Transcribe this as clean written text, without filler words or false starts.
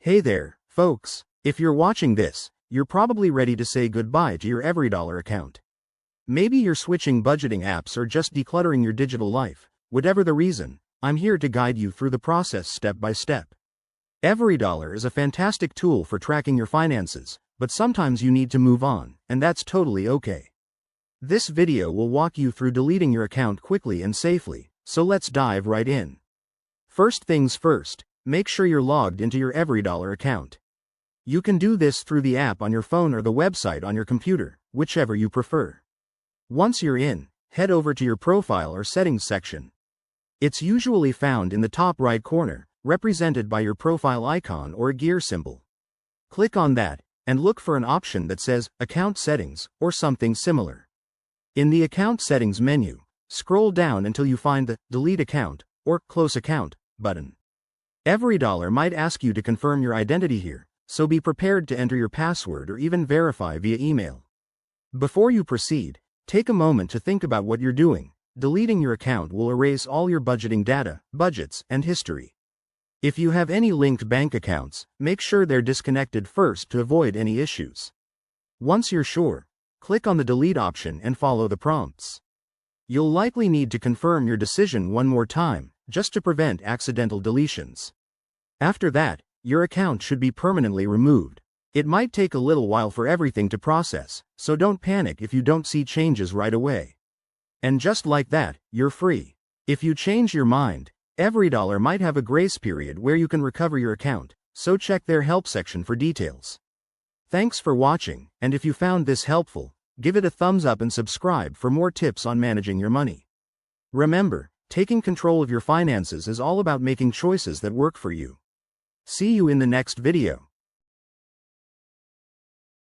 Hey there, folks. If you're watching this, you're probably ready to say goodbye to your everydollar account. Maybe you're switching budgeting apps or just decluttering your digital life. Whatever the reason, I'm here to guide you through the process step by step. Everydollar is a fantastic tool for tracking your finances, but sometimes you need to move on, and that's totally okay. This video will walk you through deleting your account quickly and safely, so let's dive right in. First things first, make sure you're logged into your everydollar account. You can do this through the app on your phone or the website on your computer, whichever you prefer. Once you're in, head over to your profile or settings section. It's usually found in the top right corner, represented by your profile icon or a gear symbol. Click on that, and look for an option that says Account Settings or something similar. In the Account Settings menu, scroll down until you find the Delete Account or Close Account button. Everydollar might ask you to confirm your identity here, so be prepared to enter your password or even verify via email. Before you proceed, take a moment to think about what you're doing. Deleting your account will erase all your budgeting data, budgets, and history. If you have any linked bank accounts, make sure they're disconnected first to avoid any issues. Once you're sure, click on the Delete option and follow the prompts. You'll likely need to confirm your decision one more time, just to prevent accidental deletions. After that, your account should be permanently removed. It might take a little while for everything to process, so don't panic if you don't see changes right away. And just like that, you're free. If you change your mind, everydollar might have a grace period where you can recover your account, so check their help section for details. Thanks for watching, and if you found this helpful, give it a thumbs up and subscribe for more tips on managing your money. Remember, taking control of your finances is all about making choices that work for you. See you in the next video.